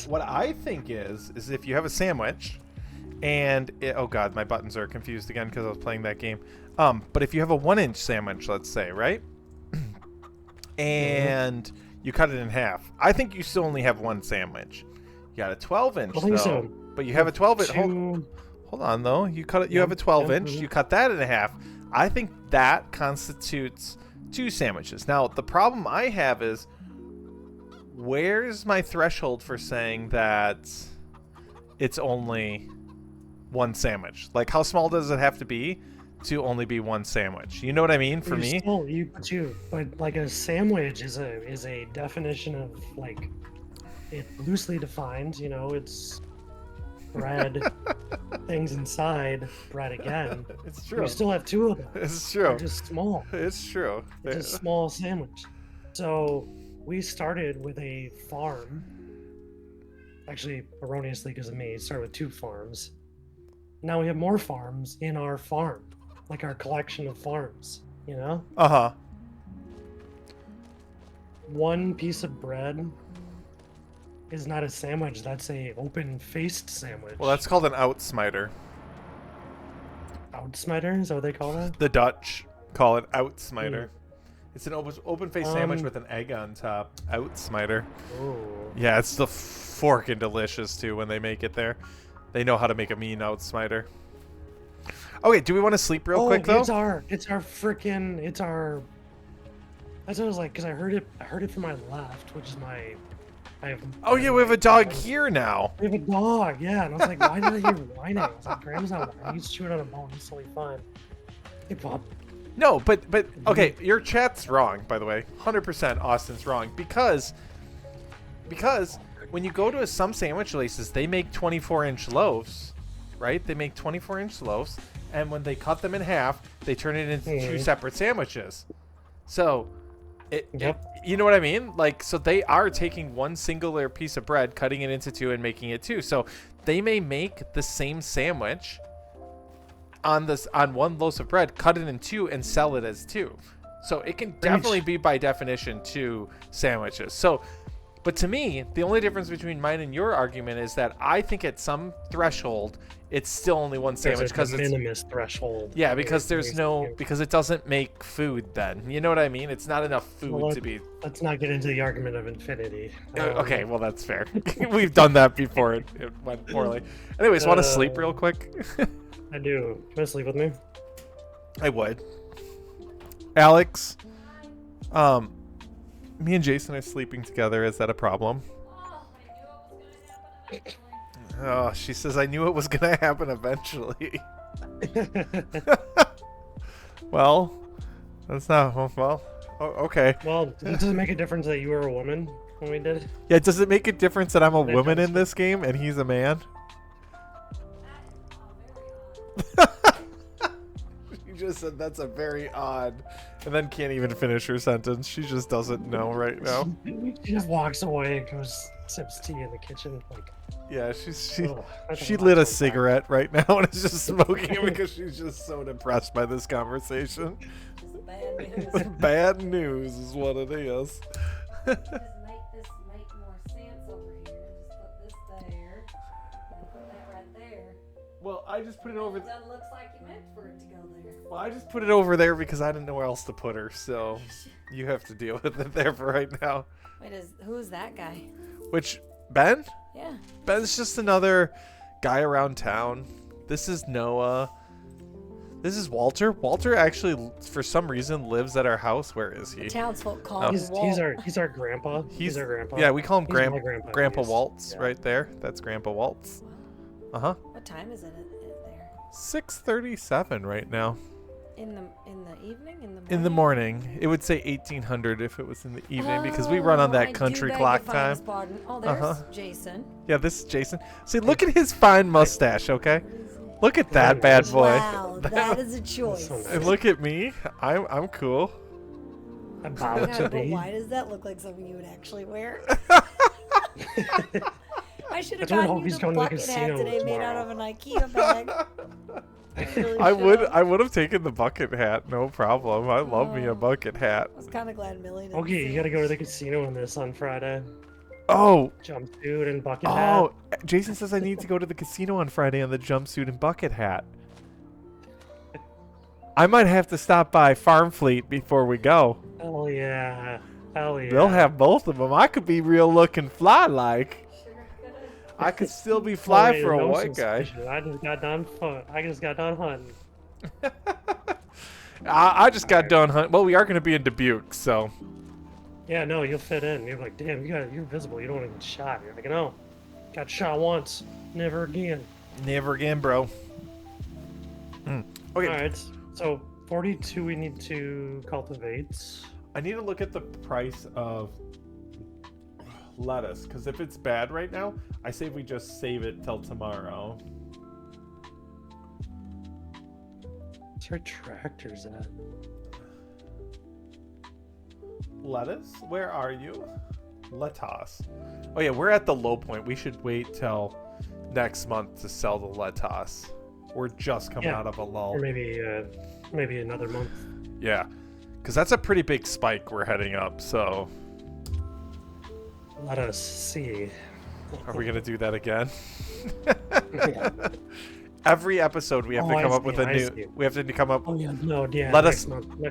what I think is if you have a sandwich, and oh god, my buttons are confused again because I was playing that game. But if you have a 1-inch sandwich, let's say, right, and you cut it in half, I think you still only have one sandwich. You got a 12-inch though, so. but you have a 12-inch. Hold on though, you cut it. You have a 12-inch. You cut that in half. I think that constitutes 2 sandwiches. Now the problem I have is, where's my threshold for saying that it's only one sandwich? Like, how small does it have to be to only be one sandwich? You know what I mean? For me, but like a sandwich is a definition of, like, it loosely defined. You know, it's bread, things inside, bread again. It's true. You still have 2 of them. It's true. They're just small. It's true. It's a small sandwich. So we started with a farm. Actually, erroneously because of me, started with 2 farms. Now we have more farms in our farm, like our collection of farms, you know? Uh-huh. 1 piece of bread is not a sandwich, that's a open-faced sandwich. Well, that's called an outsmiter. Outsmiter? Is that what they call that? The Dutch call it outsmiter. It's an open-faced sandwich with an egg on top. Outsmiter. Oh. Yeah, it's the forking delicious too when they make it there. They know how to make a mean outsmiter. Okay, do we want to sleep real quick though? It's our that's what I was like, because I heard it from my left, which is Oh yeah, we have a dog here now. We have a dog, yeah. And I was like, why did I hear whining? I was like, Graham's not whining. He's chewing on a bone. He's totally fine. Hey, Bob. No, but okay, your chat's wrong, by the way. 100% Austin's wrong because when you go to some sandwich places, they make 24-inch loaves, right? They make 24-inch loaves, and when they cut them in half, they turn it into 2 separate sandwiches. So, you know what I mean? Like, so they are taking one singular piece of bread, cutting it into 2, and making it 2. So they may make the same sandwich on 1 loaf of bread, cut it in 2, and sell it as 2. So it can definitely be, by definition, 2 sandwiches. So, but to me, the only difference between mine and your argument is that I think at some threshold, it's still only 1 sandwich because it's minimus threshold. Yeah, because because it doesn't make food then. You know what I mean? It's not enough food to be. Let's not get into the argument of infinity. Okay, well that's fair. We've done that before. It went poorly. Anyways, want to sleep real quick? I do. You want to sleep with me? I would. Alex, me and Jason are sleeping together. Is that a problem? Oh, she says, I knew it was going to happen eventually. Well, that's not... Well, okay. Well, does it make a difference that you were a woman when we did? Yeah, does it make a difference that I'm a woman in this game and he's a man? She just said that's a very odd... And then can't even finish her sentence. She just doesn't know right now. She just walks away and goes, sips tea in the kitchen. Like, yeah, she lit a cigarette right now and is just smoking because she's just so depressed by this conversation. Bad news. Bad news is what it is. Just make this make more sense over here. Just put this there. And put that right there. Well, I just put it over. It doesn't look like you meant for it to go there. Well, I just put it over there because I didn't know where else to put her. So you have to deal with it there for right now. Wait, who's that guy? Which Ben? Yeah. Ben's just another guy around town. This is Noah. This is Walter. Walter actually, for some reason, lives at our house. Where is he? The townsfolk call him Walt. He's our grandpa. He's our grandpa. Yeah, we call him Grandpa He's, Waltz right there. That's Grandpa Waltz. Wow. What time is it there? 6:37 right now. In the evening? In the morning. It would say 1800 if it was in the evening because we run on that country clock time. Oh, there's Jason. Yeah, this is Jason. See, look at his fine mustache, okay? Look at that bad boy. Wow, that is a choice. And look at me. I'm cool. I'm bow to But thee. why does that look like something you would actually wear? I should have That's what gotten you Hope's the going to the bucket hat casino today made out tomorrow. of an IKEA bag. Really I should've. would have taken the bucket hat, no problem. I love me a bucket hat. I was kind of glad Millie didn't Okay, see you gotta it. go to the casino in this on Friday. Oh, jumpsuit and bucket hat. oh, Jason says I need to go to the casino on Friday on the jumpsuit and bucket hat. I might have to stop by Farm Fleet before we go. Hell yeah. Hell yeah. They'll have both of them. I could be real looking fly like. I could still be fly Wait, for a no white guy. suspicion. I just got done hunting. I just got done hunting. Well, we are going to be in Dubuque, so. Yeah, no, you'll fit in. You're like, damn, you're visible. You don't want to get shot. You're like, no, got shot once, never again. Never again, bro. Okay. All right, so 42 we need to cultivate. I need to look at the price of lettuce, because if it's bad right now, I say we just save it till tomorrow. Where's our tractors at? Lettuce? Where are you? Lettuce. Oh yeah, we're at the low point. We should wait till next month to sell the lettuce. We're just coming out of a lull. Or maybe another month. Yeah, because that's a pretty big spike we're heading up, so... Let us see. Are we going to do that again? Yeah. Every episode we have to come up with a new... We have to come up... Oh yeah, no, yeah. Next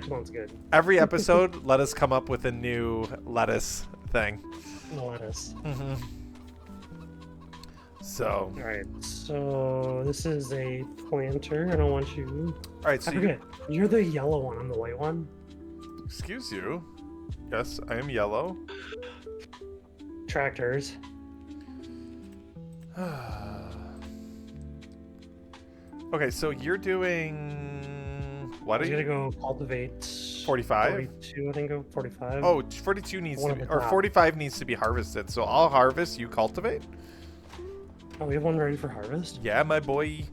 month's good. Every episode, let us come up with a new lettuce thing. Lettuce. Mm-hmm. So... Alright, so this is a planter. I don't want you... Alright, so I forget. You're the yellow one. I'm the white one. Excuse you. Yes, I am yellow. Tractors. Okay, so you're doing... What are I'm you... gonna go cultivate... 45? 42, I think. 45. Oh, 42 needs One to at be... the Or top. 45 needs to be harvested. So I'll harvest, you cultivate? Oh, we have one ready for harvest? Yeah, my boy.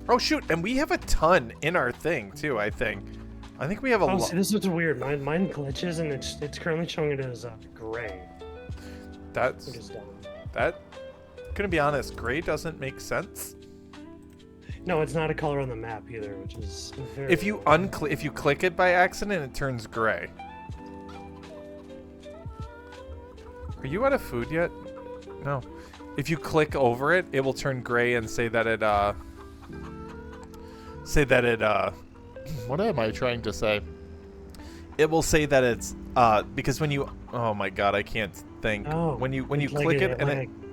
Oh, shoot. And we have a ton in our thing, too, I think. I think we have a Oh, lot. see, this is weird. Mine glitches, and it's currently showing it as gray. That's... Which is dumb. That... Gonna be honest, gray doesn't make sense. No, it's not a color on the map either, which is very If you if you click it by accident, it turns gray. Are you out of food yet? No. If you click over it, it will turn gray and say that it what am I trying to say? It will say that it's because when you... Oh my god, I can't think. Oh, when you it's click like it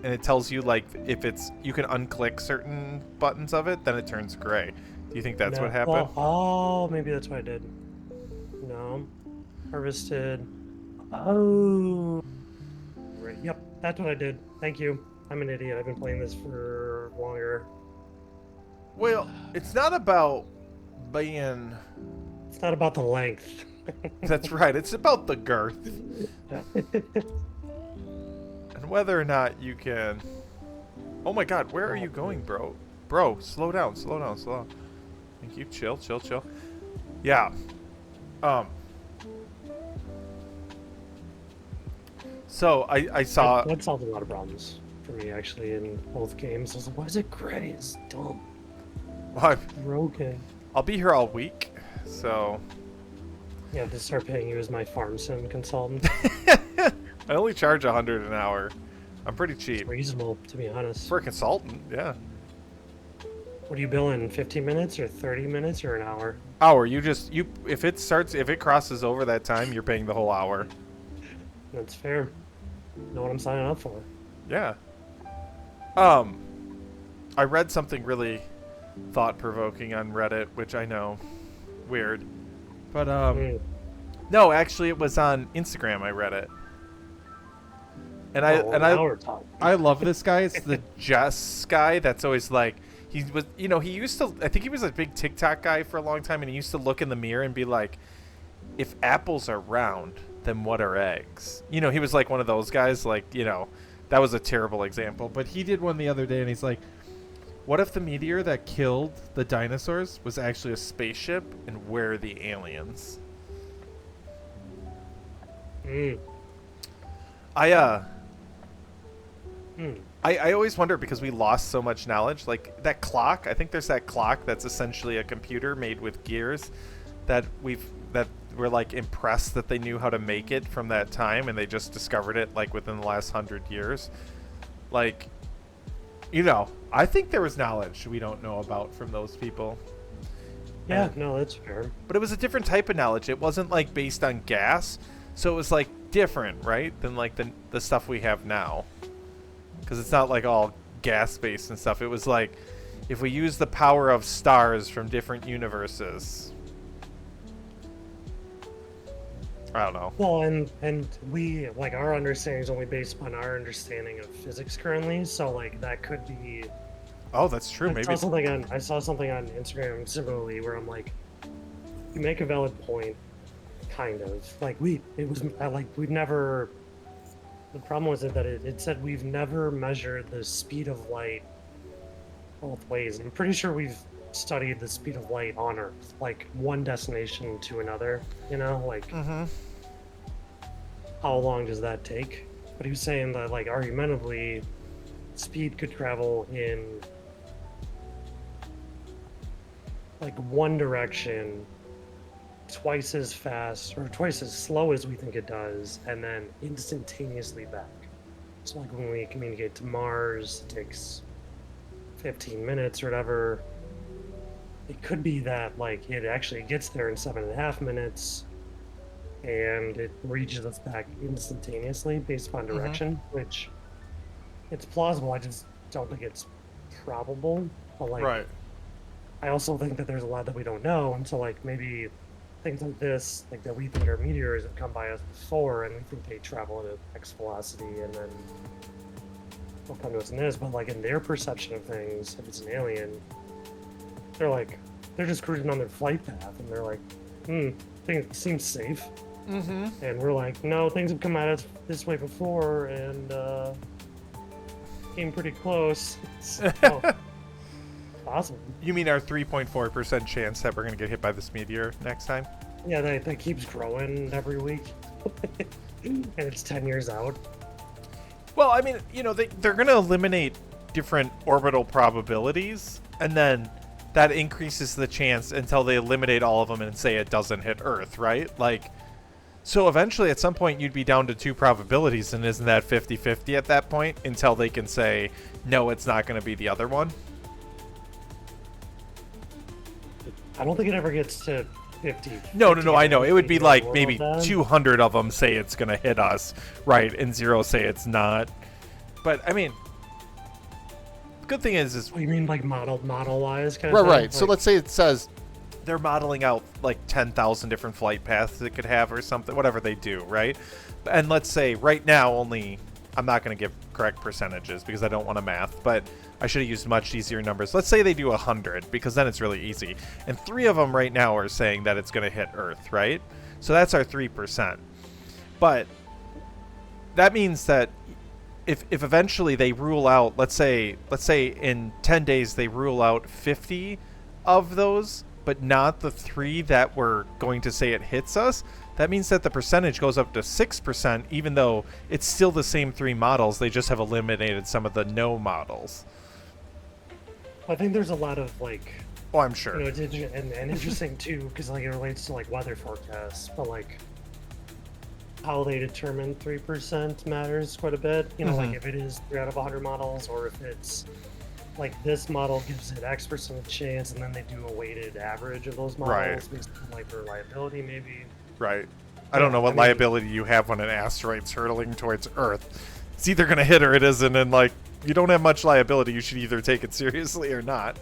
and it tells you like if it's you can unclick certain buttons of it, then it turns gray. Do you think that's no, what happened? Oh, maybe that's what I did. No. Harvested. Oh. Right. Yep, that's what I did. Thank you. I'm an idiot. I've been playing this for longer. Well, it's not about being... It's not about the length. That's right. It's about the girth. And whether or not you can... Oh my god, where are you going, bro? Bro, slow down, slow down, slow down. Thank you. Chill, chill, chill. Yeah. So, I saw... That solved a lot of problems for me, actually, in both games. I was like, why is it gray? It's dumb. Well, Broken. I'll be here all week, so... Yeah, to start paying you as my farm sim consultant. I only charge 100 an hour. I'm pretty cheap. It's reasonable, to be honest. For a consultant, yeah. What are you billing? 15 minutes or 30 minutes or an hour? Hour, if it crosses over that time, you're paying the whole hour. That's fair. Know what I'm signing up for. Yeah. I read something really thought-provoking on Reddit, which I know, weird. But, no, actually it was on Instagram I read it. And I love this guy. It's the Jess guy that's always like, he used to, I think he was a big TikTok guy for a long time, and he used to look in the mirror and be like, if apples are round, then what are eggs? He was like one of those guys, like, that was a terrible example. But he did one the other day, and he's like, what if the meteor that killed the dinosaurs was actually a spaceship, and we're the aliens? I always wonder, because we lost so much knowledge, like that clock. I think there's that clock that's essentially a computer made with gears that were like impressed that they knew how to make it from that time, and they just discovered it like within the last 100 years. Like, you know, I think there was knowledge we don't know about from those people. Yeah, And- no, that's fair. But it was a different type of knowledge. It wasn't like based on gas, so it was like different, right, than like the stuff we have now. Because it's not like all gas based and stuff. It was like if we use the power of stars from different universes. I don't know. Well, and we like our understanding is only based upon our understanding of physics currently. So like that could be. Oh, that's true. I Maybe. saw something on Instagram similarly where I'm like, you make a valid point, kind of like we've never. The problem was that it said we've never measured the speed of light both ways. I'm pretty sure we've studied the speed of light on Earth, like one destination to another. You know, like Mm-hmm. how long does that take? But he was saying that like argumentatively, speed could travel in like one direction twice as fast or twice as slow as we think it does, and then instantaneously back. So like when we communicate to Mars, it takes 15 minutes or whatever. It could be that like it actually gets there in 7.5 minutes, and it reaches us back instantaneously based upon direction, which it's plausible. I just don't think it's probable. But like, Right. I also think that there's a lot that we don't know, and so like maybe things like this, like that we think are meteors, have come by us before, and we think they travel at X velocity, and then they'll come to us in this. But like in their perception of things, if it's an alien, they're just cruising on their flight path, and they're like, things seem safe. Mm-hmm. And we're like, no, things have come at us this way before, and came pretty close. So, awesome. You mean our 3.4% chance that we're going to get hit by this meteor next time? Yeah, that keeps growing every week. And it's 10 years out. Well, I mean, you know, they're going to eliminate different orbital probabilities, and then that increases the chance until they eliminate all of them and say it doesn't hit Earth, right? Like, so eventually at some point you'd be down to 2 probabilities, and isn't that 50-50 at that point until they can say, no, it's not going to be the other one? I don't think it ever gets to 50. No, I know. It would be like World maybe then. 200 of them say it's going to hit us, right? And 0 say it's not. But, I mean, the good thing is Oh, you mean like model-wise kind of right. thing? So Like, let's say it says they're modeling out like 10,000 different flight paths it could have or something, whatever they do, right? And let's say right now only, I'm not going to give correct percentages because I don't want to math, but I should have used much easier numbers. Let's say they do 100 because then it's really easy. And 3 of them right now are saying that it's going to hit Earth, right? So that's our 3%. But that means that if eventually they rule out, let's say in 10 days they rule out 50 of those, but not the 3 that were going to say it hits us, that means that the percentage goes up to 6%, even though it's still the same 3 models. They just have eliminated some of the no models. I think there's a lot of like, Oh, I'm sure. you know, it's and interesting too, because like it relates to like weather forecasts, but like how they determine 3% matters quite a bit. You know, like if it is 3 out of 100 models, or if it's like this model gives it X% chance, and then they do a weighted average of those models Right. based on like reliability, maybe. Right. I don't know what liability you have when an asteroid's hurtling towards Earth. It's either going to hit or it isn't, and like you don't have much liability. You should either take it seriously or not.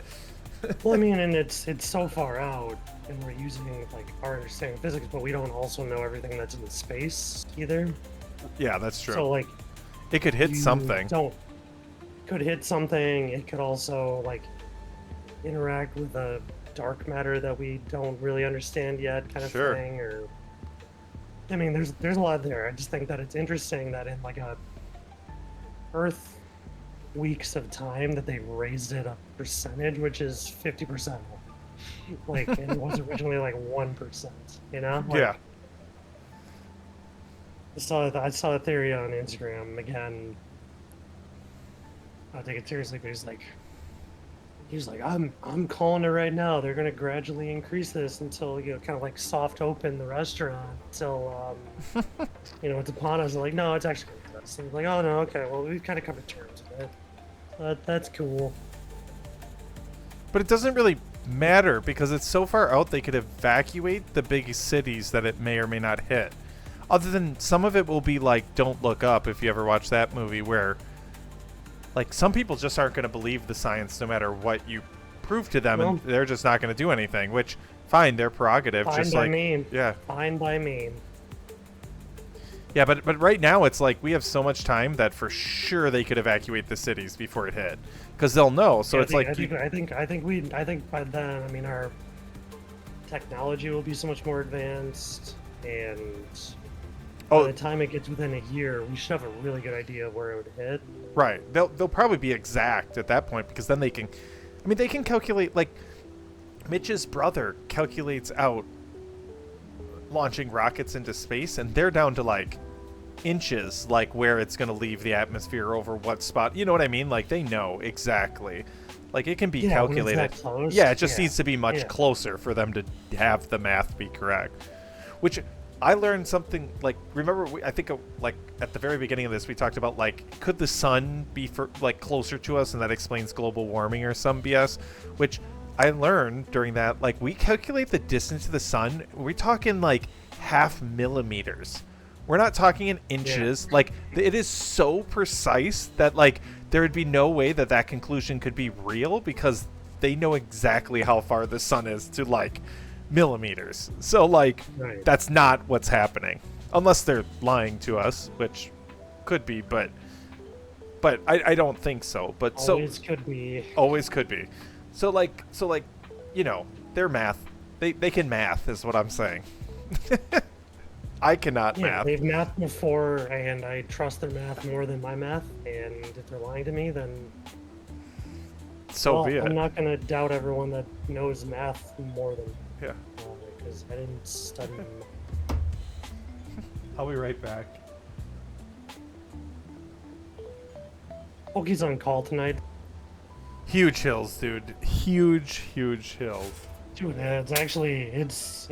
Well, I mean, and it's so far out, and we're using like our understanding of physics, but we don't also know everything that's in space either. Yeah, that's true. So like, it could hit you something. Could hit something. It could also like interact with a dark matter that we don't really understand yet, kind of Sure. thing. Or I mean, there's a lot there. I just think that it's interesting that in like a Earth weeks of time that they raised it a percentage, which is 50%. Like, and it was originally like 1%. You know? Like, Yeah. I saw a theory on Instagram again. I'll take it seriously, but he's like, he was like, I'm calling it right now. They're gonna gradually increase this until, you know, kind of like soft open the restaurant until you know, it's upon us. Like, no, it's actually gonna hit us. And like, oh no, okay, well we've kind of come to terms with it. That's cool. But it doesn't really matter because it's so far out they could evacuate the big cities that it may or may not hit. Other than some of it will be like Don't Look Up, if you ever watch that movie, where like some people just aren't going to believe the science no matter what you prove to them, and they're just not going to do anything, which fine, their prerogative. Fine just by like me. yeah. Fine by me. Yeah, but right now it's like we have so much time that for sure they could evacuate the cities before it hit, because they'll know. So Yeah, it's I think by then, I mean, our technology will be so much more advanced, and by the time it gets within a year, we should have a really good idea of where it would hit. right. They'll probably be exact at that point, because then they can, I mean, they can calculate. Like Mitch's brother calculates out launching rockets into space, and they're down to like inches, like where it's going to leave the atmosphere over what spot. You know what I mean? Like they know exactly. Like it can be calculated. When it's that close, yeah, it just needs to be much closer for them to have the math be correct. Which I learned something like, remember, I think like at the very beginning of this, we talked about like, could the sun be like closer to us, and that explains global warming or some BS, which I learned during that, like we calculate the distance to the sun. We're talking like half millimeters. We're not talking in inches. Yeah. Like it is so precise that like there would be no way that that conclusion could be real, because they know exactly how far the sun is to like millimeters. So like that's not what's happening, unless they're lying to us, which could be, but I don't think so. But always could be. Always could be. So like, you know, their math, they can math is what I'm saying. I cannot math. They've mathed before, and I trust their math more than my math, and if they're lying to me, then so be it. I'm not going to doubt everyone that knows math more than yeah, because I didn't study. I'll be right back. Pokey's on call tonight. Huge hills, dude. Huge hills. Dude, it's actually it's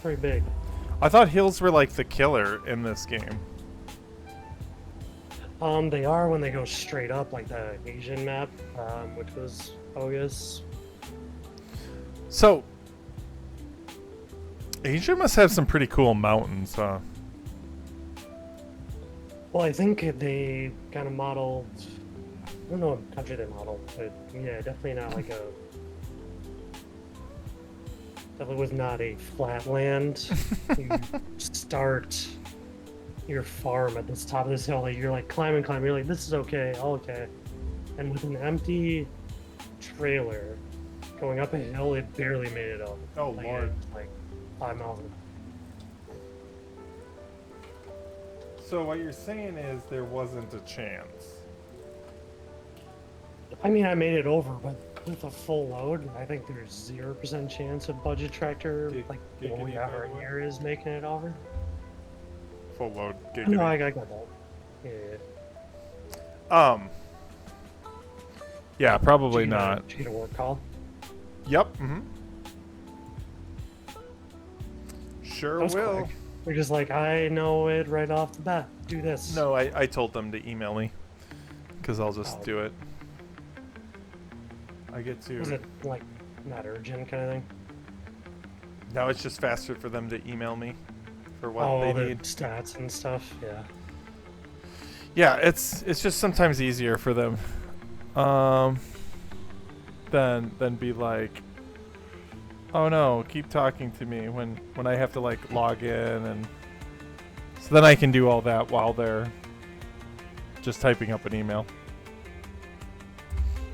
pretty big. I thought hills were like the killer in this game. They are when they go straight up, like the Asian map, which was bogus. So Asia must have some pretty cool mountains, huh? Well, I think they kind of modeled. I don't know what country they modeled, but yeah, definitely not like a. Definitely was not a flat land. You start your farm at the top of this hill, like you're like climbing. You're like, this is okay, all okay. And with an empty trailer going up a hill, it barely made it up. Oh like, Lord! Like 5 miles. So what you're saying is there wasn't a chance. I mean, I made it over, but with a full load, I think there's 0% chance a budget tractor like what we have right here is making it over. Full load. No, I got that. Yeah. Yeah, probably Did not. Did you get a work call? Yep. Mm-hmm. Sure will. Quick. We're just like, I know it right off the bat. Do this. No, I told them to email me, because I'll just do it. I get to. Was it like not urgent kind of thing? No, it's just faster for them to email me for what all they their need. Stats and stuff. Yeah. Yeah, it's just sometimes easier for them, than be like, oh no, keep talking to me when I have to like log in, and so then I can do all that while they're just typing up an email.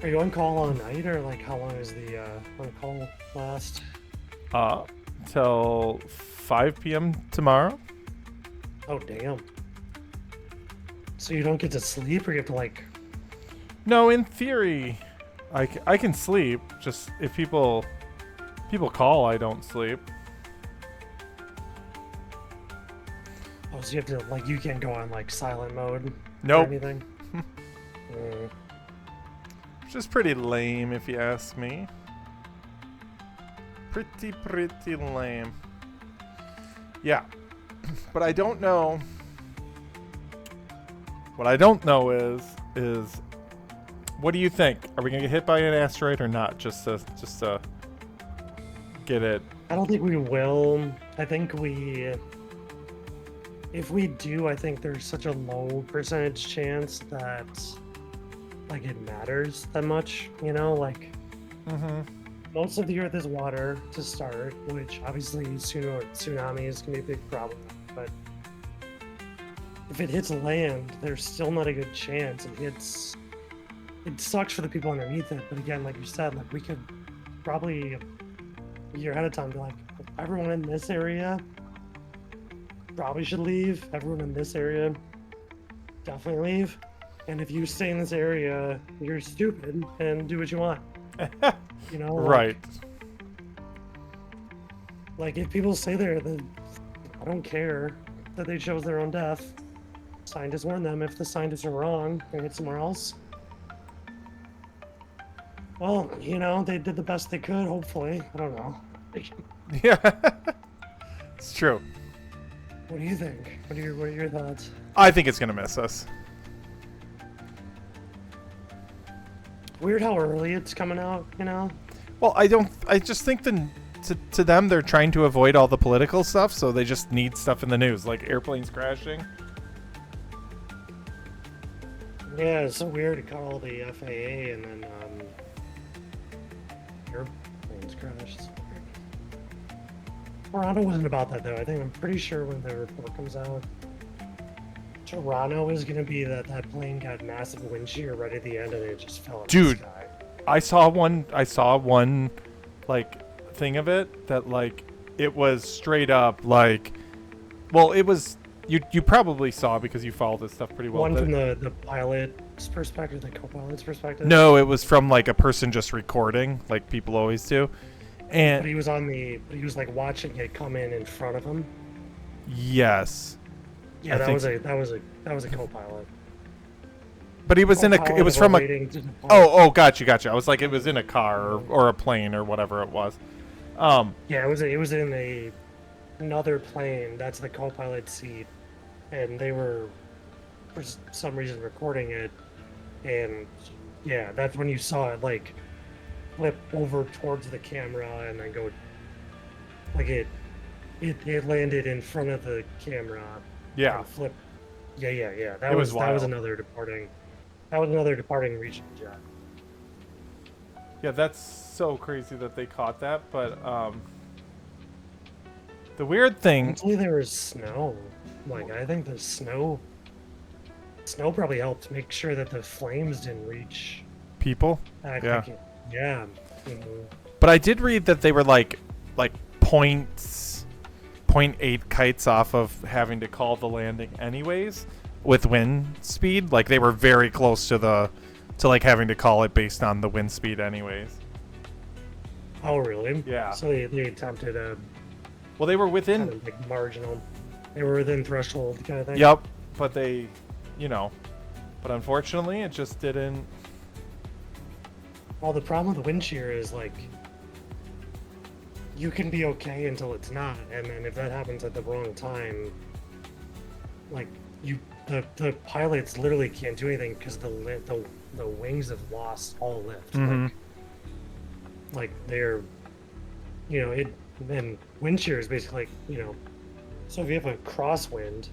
Are you on call all night, or like how long is the on call last? Till 5 p.m. tomorrow. Oh damn. So you don't get to sleep, or you have to like? No, in theory, I can sleep. Just if people call, I don't sleep. Oh, so you have to like you can't go on like silent mode. Nope. Or anything. Which is pretty lame, if you ask me. Pretty lame. Yeah. But I don't know. What I don't know is what do you think? Are we gonna get hit by an asteroid or not? Just to get it. I don't think we will. I think if we do, I think there's such a low percentage chance that like it matters that much, you know, like most of the Earth is water to start, which obviously tsunamis can be a big problem, but if it hits land, there's still not a good chance. It sucks for the people underneath it, but again, like you said, like we could probably a year ahead of time be like, everyone in this area probably should leave. Everyone in this area definitely leave. And if you stay in this area, you're stupid and do what you want. You know? Right. Like if people stay there, then I don't care that they chose their own death. Scientists warn them if the scientists are wrong, they hit somewhere else. Well, you know, they did the best they could, hopefully. I don't know. Yeah. It's true. What do you think? What are your thoughts? I think it's gonna miss us. Weird how early it's coming out, you know? Well, I just think to them they're trying to avoid all the political stuff, so they just need stuff in the news, like airplanes crashing. Yeah, it's so weird to call the FAA and then airplanes crashed. Toronto wasn't about that though. I'm pretty sure when the report comes out, Toronto is gonna be that plane got massive wind shear right at the end and it just fell out of the sky. I saw one like thing of it that like it was straight up like, well, it was you probably saw because you followed this stuff pretty well. One from the pilot's perspective, the co-pilot's perspective. No, it was from like a person just recording, like people always do. And but he was like watching it come in front of him. Yes. Yeah, that was a co-pilot. But he was it was from a gotcha. I was like, it was in a car or a plane or whatever it was. Yeah, it was in another plane. That's the co-pilot seat, and they were for some reason recording it, and yeah, that's when you saw it like flip over towards the camera and then go like it landed in front of the camera. Yeah. And flip. Yeah. That It was wild. another departing region jet. Yeah, that's so crazy that they caught that, but the weird thing. Hopefully there was snow. Like I think the snow probably helped make sure that the flames didn't reach People. Yeah. Yeah. Mhm. But I did read that they were like 0.8 kites off of having to call the landing anyways with wind speed. Like they were very close to like having to call it based on the wind speed anyways. Oh really? Yeah. So they attempted a Well, they were kind within. of like marginal. They were within threshold kind of thing. Yep. But they, but unfortunately it just didn't. Well, the problem with the wind shear is like you can be okay until it's not, and then if that happens at the wrong time, like the pilots literally can't do anything because the wings have lost all lift. Mhm. Like they're, and wind shear is basically like, so if you have a crosswind,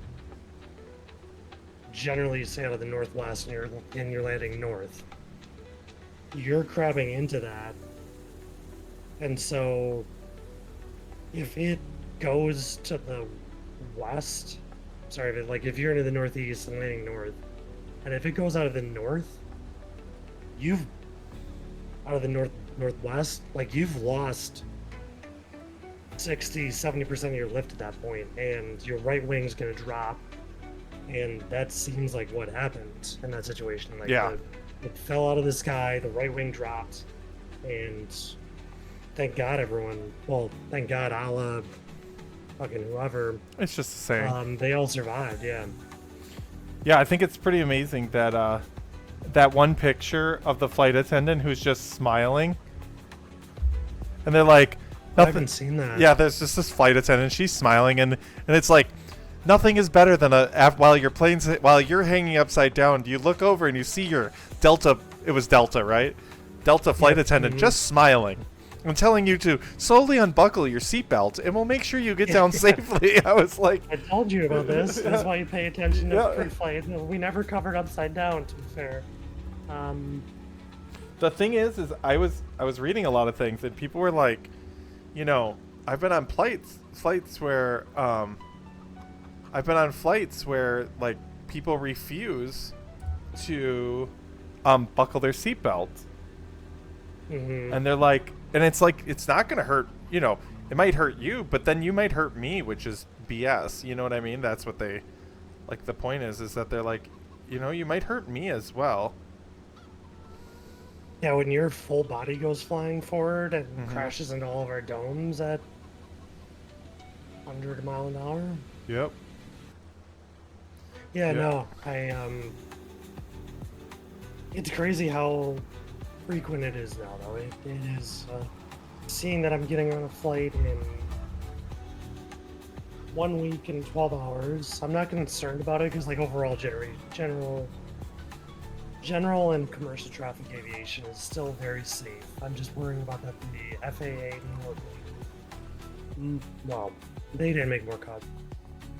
generally say out of the northwest and you're landing north, you're crabbing into that, and so if it goes to the west, if you're into the northeast and landing north, and if it goes out of the north, out of the northwest, like you've lost 60-70% of your lift at that point, and your right wing's gonna drop, and that seems like what happened in that situation. Like it fell out of the sky, the right wing dropped, and thank God Allah, fucking whoever. It's just the same. They all survived, yeah. Yeah, I think it's pretty amazing that that one picture of the flight attendant who's just smiling? And they're like, I nothing. haven't seen that. Yeah, there's just this flight attendant. She's smiling, and it's like, nothing is better than while you're hanging upside down. You look over and you see your Delta. It was Delta, right? Delta flight attendant just smiling and telling you to slowly unbuckle your seatbelt, and we'll make sure you get down safely. I was like, I told you about this. That's why you pay attention to pre-flight. We never covered upside down, to be fair. The thing is I was reading a lot of things, and people were like, you know, I've been on flights where like people refuse to buckle their seatbelt. And they're like, and it's like, it's not gonna hurt, you know, it might hurt you, but then you might hurt me, which is BS. You know what I mean? That's what they, like, the point is that they're like, you know, you might hurt me as well. Yeah, when your full body goes flying forward and crashes into all of our domes at 100 mile an hour. Yep. Yeah, no, it's crazy how frequent it is now, though. It is, seeing that I'm getting on a flight in 1 week and 12 hours. I'm not concerned about it because, like, overall general and commercial traffic aviation is still very safe. I'm just worrying about that the FAA well, they didn't make more cuts.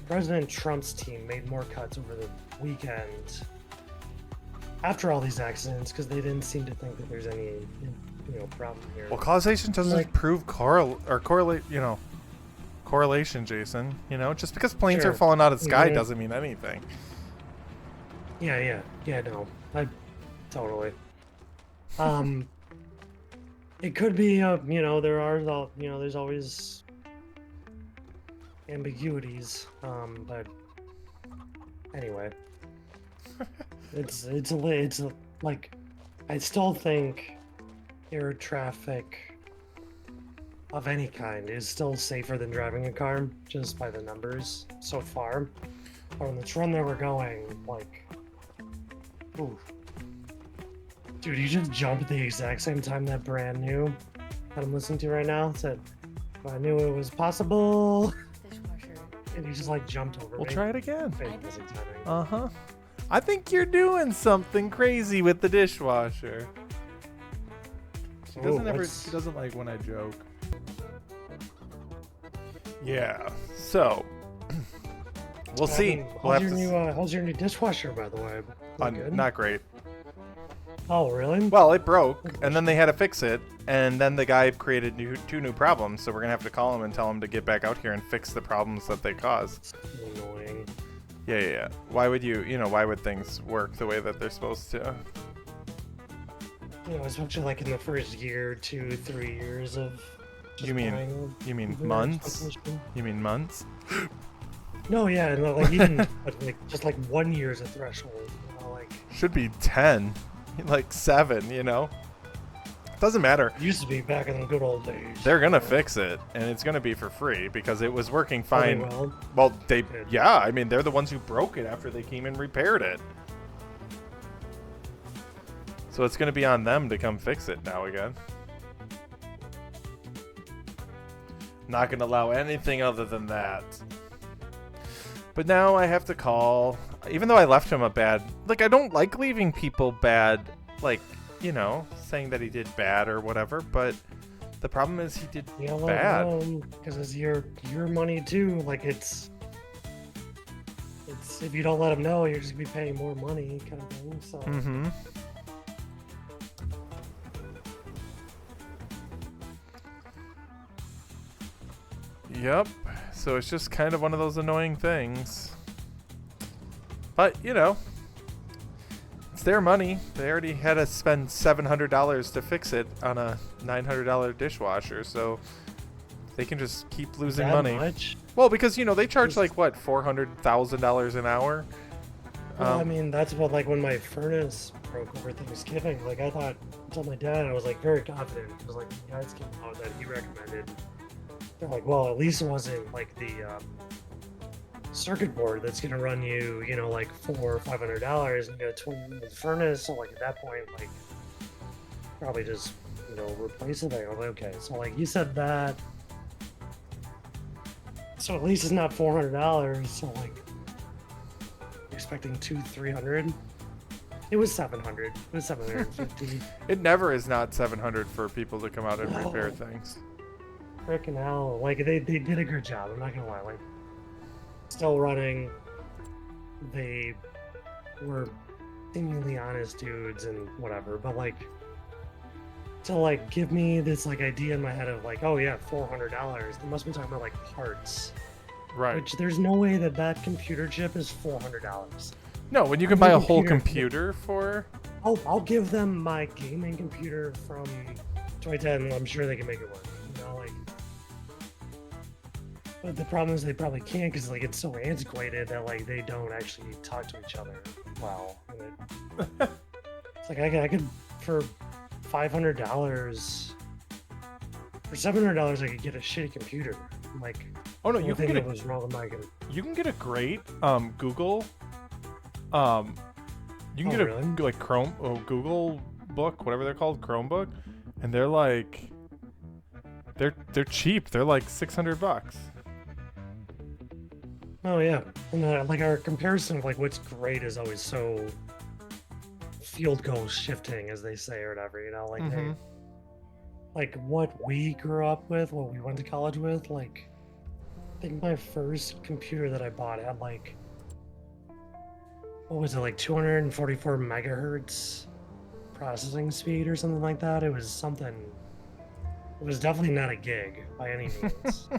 President Trump's team made more cuts over the weekend after all these accidents because they didn't seem to think that there's any, you know, problem here. Well, causation doesn't prove correlate, you know, correlation, Jason. You know, just because planes are falling out of the sky doesn't mean anything. Yeah, no, totally. It could be, you know, there's always ambiguities, but anyway, it's like, I still think air traffic of any kind is still safer than driving a car, just by the numbers so far. But on the trend that we're going, like, ooh. Dude, you just jumped at the exact same time that Brand New that I'm listening to right now said, I knew it was possible. Dishwasher. And he just, like, jumped over me. We'll try it again. Fantastic timing. I think you're doing something crazy with the dishwasher. She doesn't like when I joke. Yeah. So we'll see. How's your new dishwasher, by the way? Not great. Oh, really? Well, it broke, and then they had to fix it, and then the guy created two new problems, so we're gonna have to call him and tell him to get back out here and fix the problems that they caused. Annoying. Yeah. Why would things work the way that they're supposed to? You know, especially like in the first year, 2-3 years of. You mean months? You mean months? No, yeah, no, like even but like just like 1 year is a threshold. You know, like should be 10, like 7. You know, doesn't matter. It used to be back in the good old days. They're gonna fix it, and it's gonna be for free because it was working fine. Well, yeah. I mean, they're the ones who broke it after they came and repaired it. So it's gonna be on them to come fix it now again. Not gonna allow anything other than that. But now I have to call, even though I left him a bad, like, I don't like leaving people bad, like, you know, saying that he did bad or whatever, but the problem is he did bad. Because it's your money too, like it's if you don't let him know, you're just gonna be paying more money kind of thing, so. Yep. So it's just kind of one of those annoying things. But, you know, it's their money. They already had to spend $700 to fix it on a $900 dishwasher, so they can just keep losing money. Much? Well, because, you know, they charge like, what, $400,000 an hour? Well, I mean, that's what, like, when my furnace broke over Thanksgiving, like, I told my dad, I was, like, very confident. It was, like, the guys came out that he recommended. They're like, well, at least it wasn't like the circuit board that's gonna run you, you know, like $400 or $500, and you got a 20-year-old furnace. So like at that point, like probably just, you know, replace it. I'm like, okay, so like you said that, so at least it's not $400. So like expecting 200-300. It was 700. It was 750. It never is not 700 for people to come out and repair No. things. Frickin' hell. Like, they did a good job. I'm not gonna lie. Like, still running. They were seemingly honest dudes and whatever. But, like, to, like, give me this, like, idea in my head of, like, oh, yeah, $400. They must be talking about, like, parts. Right. Which there's no way that that computer chip is $400. No, when you can buy a whole computer for... I'll give them my gaming computer from 2010. I'm sure they can make it work. You know, like... But the problem is they probably can't because like it's so antiquated that like they don't actually talk to each other well. And it's like I could for $500, for $700 I could get a shitty computer. Like, Oh no, you can get was wrong with my computer. you can get a great Google you can get really? a like Chrome Google book, whatever they're called, Chromebook, and they're like they're cheap. They're like $600. Oh yeah, and like our comparison of like what's great is always so field goal shifting, as they say, or whatever. You know, like they, like what we grew up with, what we went to college with. Like, I think my first computer that I bought had like, what was it, like 244 megahertz processing speed or something like that. It was something. It was definitely not a gig by any means.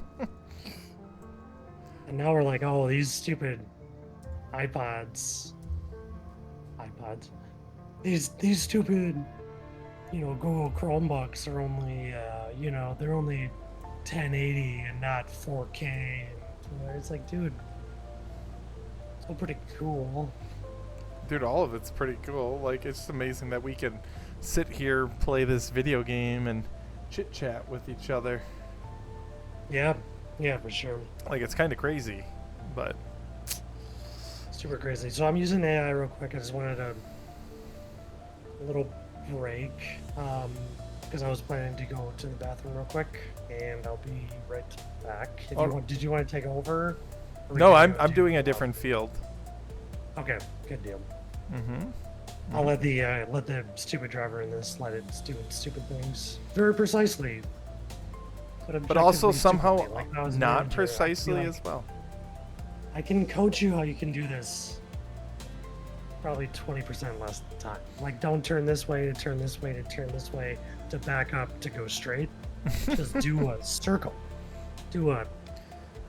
And now we're like, oh, these stupid iPods. These stupid, you know, Google Chromebooks are only, you know, they're only 1080 and not 4K. And, you know, it's like, dude, it's all pretty cool. Dude, all of it's pretty cool. Like, it's just amazing that we can sit here, play this video game, and chit chat with each other. Yeah, for sure. Like, it's kind of crazy, but Super crazy. So I'm using AI real quick. I just wanted a little break because I was planning to go to the bathroom real quick, and I'll be right back. If you want, did you want to take over? No, I'm doing a different field. Okay, good deal. Mm-hmm. I'll let the stupid driver in this let it do its stupid things very precisely, But also objectively somehow stupidly, like when I was a not manager, I'd be precisely like, as well. I can coach you how you can do this. Probably 20% less time. Like, don't turn this way to turn this way to turn this way to back up to go straight. Just do a circle. Do a,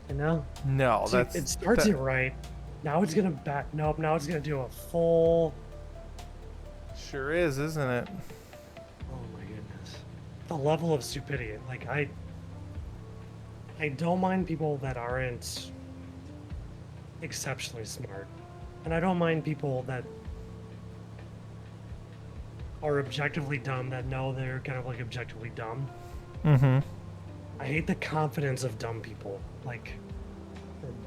you know? No, See, that's it starts it right. Now it's gonna back. Nope. Now it's gonna do a full. sure is, isn't it? Oh my goodness. The level of stupidity. Like I don't mind people that aren't exceptionally smart. And I don't mind people that are objectively dumb that know they're kind of like objectively dumb. Mm-hmm. I hate the confidence of dumb people. Like,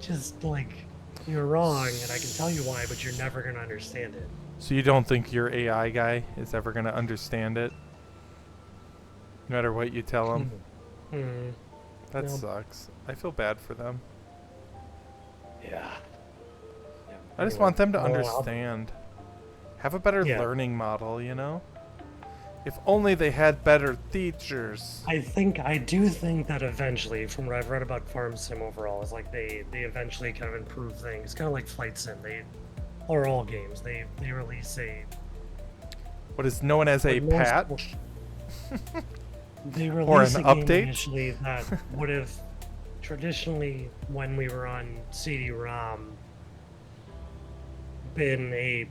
just like, you're wrong and I can tell you why, but you're never going to understand it. So you don't think your AI guy is ever going to understand it? No matter what you tell him? That No. sucks. I feel bad for them. Yeah. I just want them to Well, I'll- understand. Have a better Yeah. learning model, you know? If only they had better teachers. I do think that eventually, from what I've read about Farm Sim overall, is like they eventually kind of improve things. Kind of like Flight Sim. Or all games. They release a What is known as a But more patch? they Or released an a game update? initially that would have traditionally, when we were on CD-ROM, been a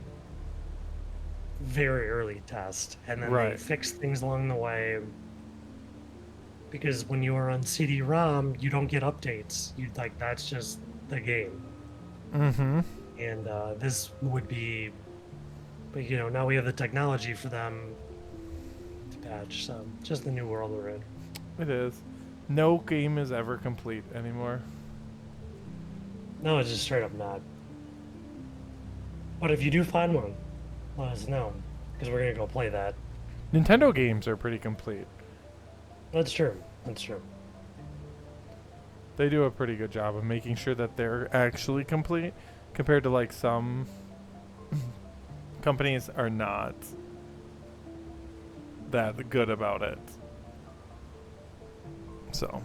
very early test, and then they Right. fixed things along the way. Because when you are on CD-ROM, you don't get updates. You like that's just the game. Mm-hmm. And this would be, but you know, now we have the technology for them to patch. So just the new world we're in. It is. No game is ever complete anymore. No, it's just straight up not. But if you do find one, let us know, because we're gonna go play that. Nintendo games are pretty complete. That's true. That's true. They do a pretty good job of making sure that they're actually complete, compared to like some companies are not that good about it. So,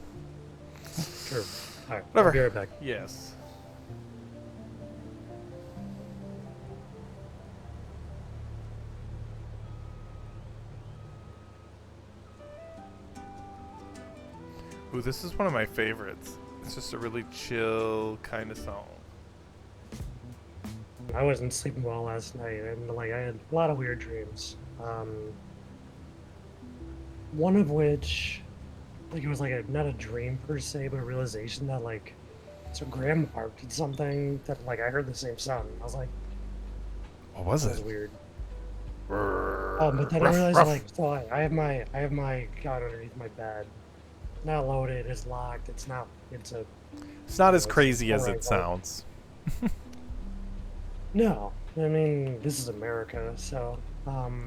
True. All right. Whatever. I'll be right back. yes. Ooh, this is one of my favorites. It's just a really chill kind of song. I wasn't sleeping well last night, and like I had a lot of weird dreams. One of which, like it was like not a dream per se, but a realization that like, so Grandma did something that like I heard the same sound. I was like, What was that was it? weird. But But then I realized like, so I have my gun underneath my bed, not loaded, it's locked, it's not, it's a it's not as it's crazy as alright, it sounds. no. I mean, this is America, so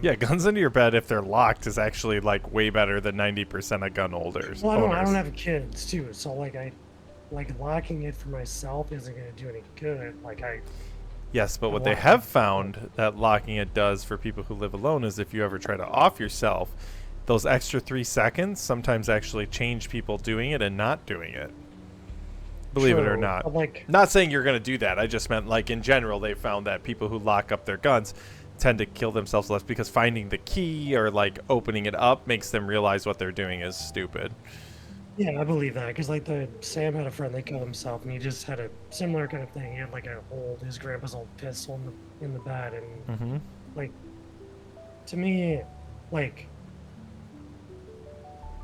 Yeah, guns into your bed if they're locked is actually like way better than 90% of gun holders. Well, I don't owners. have kids too, so like locking it for myself isn't gonna do any good. Like Yes, but what I they want- have found that locking it does for people who live alone is if you ever try to off yourself, those extra 3 seconds sometimes actually change people doing it and not doing it. Believe it or True, not. but, like Not saying you're going to do that. I just meant like in general they found that people who lock up their guns tend to kill themselves less because finding the key or like opening it up makes them realize what they're doing is stupid. yeah, I believe that because like Sam had a friend that killed himself, and he just had a similar kind of thing. He had like his grandpa's old pistol in the bed, and Mm-hmm. like to me, like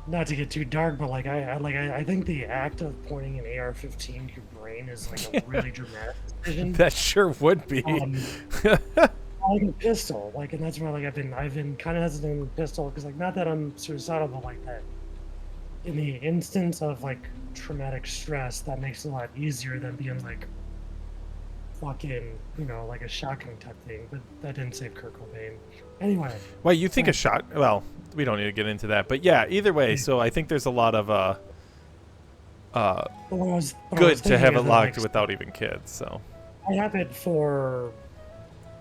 not to get too dark, but like I think the act of pointing an AR-15 to your brain is like a really dramatic decision. That sure would be. I like a pistol, like, and that's why like I've been kind of hesitant with pistol because like not that I'm suicidal, but like that in the instance of like traumatic stress, that makes it a lot easier than being like fucking like a shotgun type thing. But that didn't save Kurt Cobain. Anyway, Well, you think a shot? Well, we don't need to get into that, but yeah. Either way, so I think there's a lot of but what I was good to thinking have is it that, locked like, without even kids. So, I have it for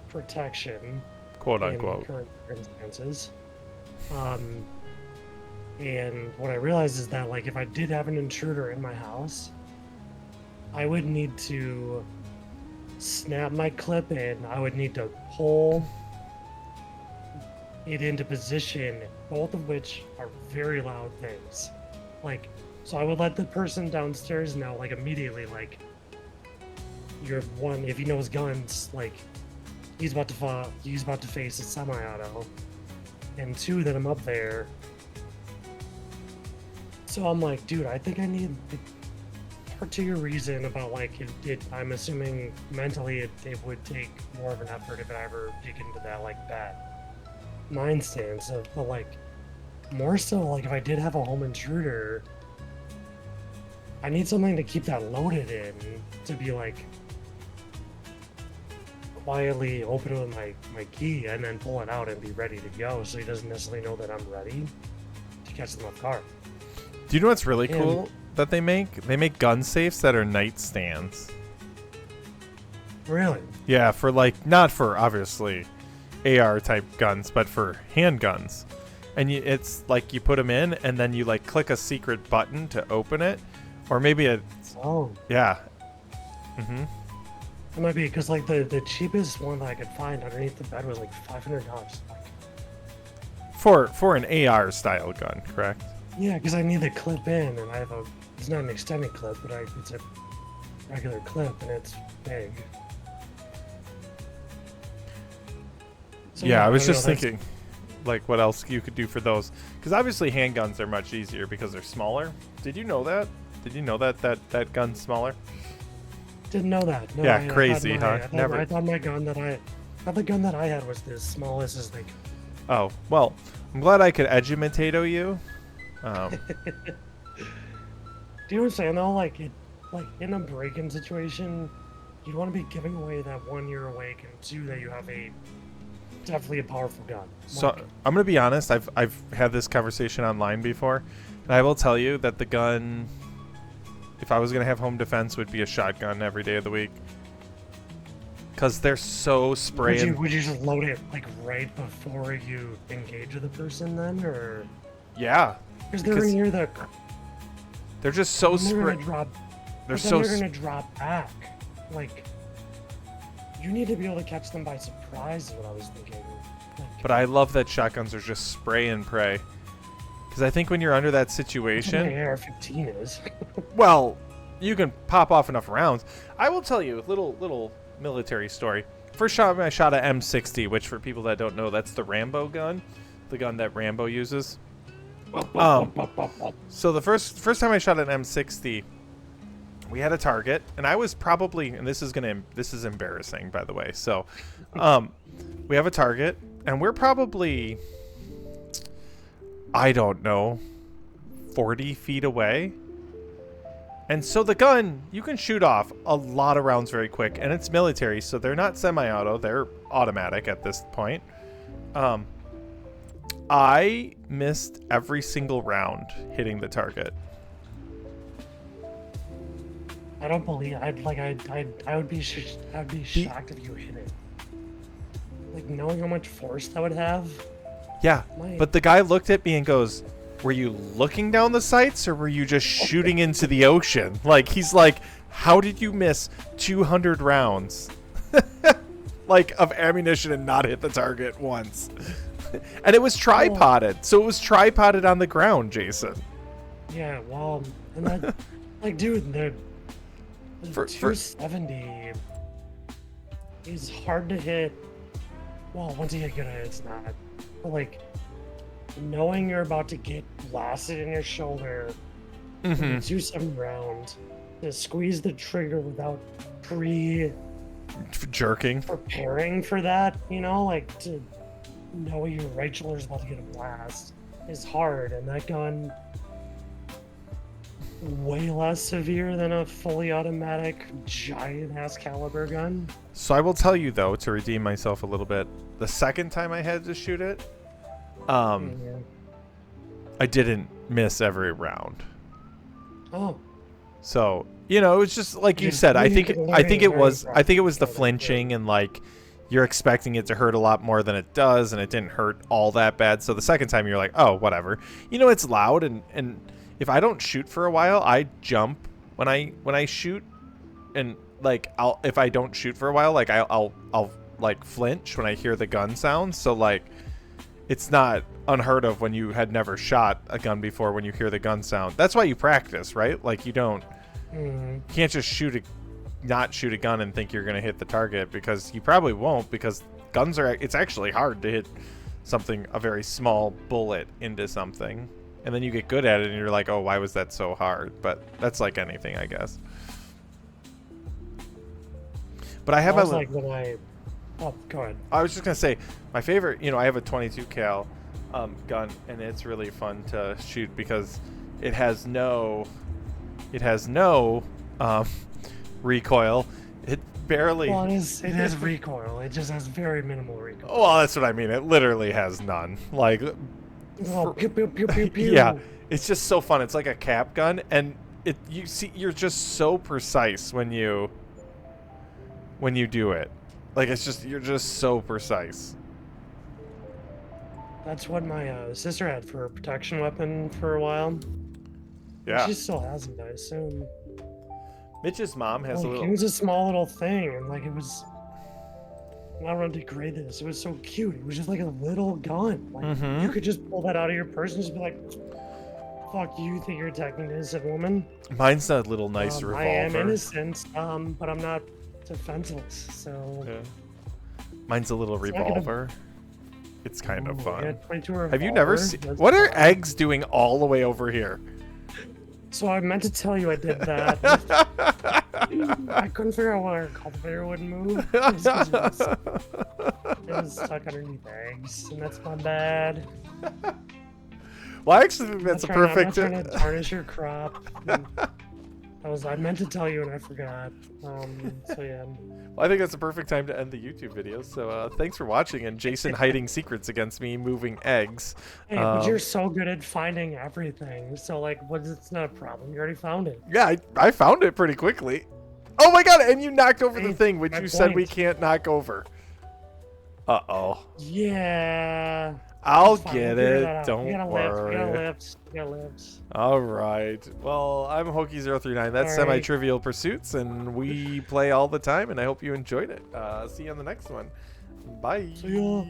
protection. quote In unquote. current circumstances. And what I realized is that like if I did have an intruder in my house, I would need to snap my clip in. I would need to pull it into position, both of which are very loud things. Like, so I would let the person downstairs know like immediately, like you're one, if he knows guns, like he's about to face a semi-auto, and 2 that I'm up there. So I'm like, dude, I think I need part to your reason about like I'm assuming mentally it would take more of an effort if I ever dig into that like that mind stance of, but like more so like if I did have a home intruder, I need something to keep that loaded in to be like quietly open it with my key and then pull it out and be ready to go so he doesn't necessarily know that I'm ready to catch them off guard. Do you know what's really And- cool that they make? They make gun safes that are nightstands. Really? Yeah, for like not for obviously AR type guns, but for handguns. And it's like you put them in, and then you like click a secret button to open it, or maybe it's Oh, yeah. Mm-hmm. it might be because like the cheapest one that I could find underneath the bed was like $500. For an AR style gun, correct? Yeah, because I need the clip in, and it's not an extended clip, but it's a regular clip, and it's big. So, Yeah, I was don't just know, that's- thinking, like, what else you could do for those? Because obviously handguns are much easier because they're smaller. Did you know that? Did you know that gun's smaller? Didn't know that. No, Yeah, I thought crazy, my- huh? I thought, Never. I thought my gun that I thought the gun that I had was the smallest as like. Oh, well, I'm glad I could edumatate you. Do you know what I'm saying though? Like like in a break-in situation, you'd want to be giving away that 1 you're awake and 2 that you have a definitely a powerful gun. So Like, I'm gonna be honest. I've had this conversation online before, and I will tell you that the gun, if I was gonna have home defense, would be a shotgun every day of the week. Cause they're so spraying. would you just load it like right before you engage with the person then, or Yeah, because they're because near the they're just so they're gonna spray. drop. They're But then so. they're gonna drop back. Like you need to be able to catch them by surprise. Is what I was thinking. Like, But I love that shotguns are just spray and pray. Because I think when you're under that that's what situation, my AR-15 is. well, you can pop off enough rounds. I will tell you a little military story. First shot I shot a M60, which for people that don't know, that's the Rambo gun, the gun that Rambo uses. So the first time I shot an M60, we had a target, and I was probably, and this is embarrassing, by the way. So, we have a target, and we're probably, I don't know, 40 feet away. And so the gun, you can shoot off a lot of rounds very quick, and it's military, so they're not semi-auto, they're automatic at this point. I missed every single round hitting the target. I don't believe I would be shocked if you hit it. Like knowing how much force that would have. Yeah, My- but the guy looked at me and goes, "Were you looking down the sights, or were you just shooting into the ocean?" Like, he's like, "How did you miss 200 rounds like of ammunition and not hit the target once?" And it was tripoded, so it was tripoded on the ground, Jason. Yeah, well, and that, like, dude, the For- 270 is hard to hit. Well, once you get good at it, it's not. But like, knowing you're about to get blasted in your shoulder, with a 270 round, to squeeze the trigger without Jerking. preparing for that, you know, like to know your right shoulder's about to get a blast is hard, and that gun way less severe than a fully automatic giant ass caliber gun. So I will tell you, though, to redeem myself a little bit, the second time I had to shoot it, Yeah. I didn't miss every round. Oh, So, it was just like you You- said. you I need think to I think it learn was very I think it was the fast. flinching, and like you're expecting it to hurt a lot more than it does, and it didn't hurt all that bad. So the second time you're like, "Oh, whatever." It's loud, and if I don't shoot for a while, I jump when I shoot, and like if I don't shoot for a while, like I'll like flinch when I hear the gun sound. So like it's not unheard of when you had never shot a gun before when you hear the gun sound. That's why you practice, right? Like you can't just not shoot a gun and think you're gonna hit the target, because you probably won't, because it's actually hard to hit a very small bullet into something, and then you get good at it and you're like, oh, why was that so hard? But that's like anything, I guess. But I have I was like when oh, go ahead. I was just gonna say my favorite. I have a 22 cal gun, and it's really fun to shoot because it has no recoil. It barely. Well, it has recoil. It just has very minimal recoil. Well, that's what I mean. It literally has none. Like, Oh, pew, pew, pew, pew, pew. yeah, it's just so fun. It's like a cap gun, and you're just so precise when you do it. Like, you're just so precise. That's what my sister had for a protection weapon for a while. Yeah. She still has it, I assume. Mitch's mom has a Like, little. it was a small little thing, and like it was. I don't want to degrade this. It was so cute. It was just like a little gun. Like Mhm. you could just pull that out of your purse and just be like, "Fuck you! Think you're attacking an innocent woman?" Mine's a little nice I am revolver. innocent, but I'm not defenseless. So. Yeah. Mine's a little It's not gonna- revolver. It's kind of Ooh, fun. yeah, 22 Have you never revolver, seen? that's What are fun. eggs doing all the way over here? So I meant to tell you I did that. I couldn't figure out why our cultivator wouldn't move. It was stuck underneath eggs, and that's my bad. Well, I actually think that's a I'm not perfect. trying to tarnish your crop. I I meant to tell you and I forgot. So yeah. Well, I think that's a perfect time to end the YouTube video. So thanks for watching, and Jason hiding secrets against me moving eggs. Hey, but you're so good at finding everything. So like, it's not a problem. You already found it. Yeah, I found it pretty quickly. Oh my god, and you knocked over the Hey, thing which my you said we point. can't knock over. Uh-oh. Yeah. I'll It's fine, get we'll figure it. that out. Don't We gotta live. We gotta worry. live. We gotta live. All right. Well, I'm Hokey039. That's All right. Semi-Trivial Pursuits, and we play all the time, and I hope you enjoyed it. See you on the next one. Bye. See ya.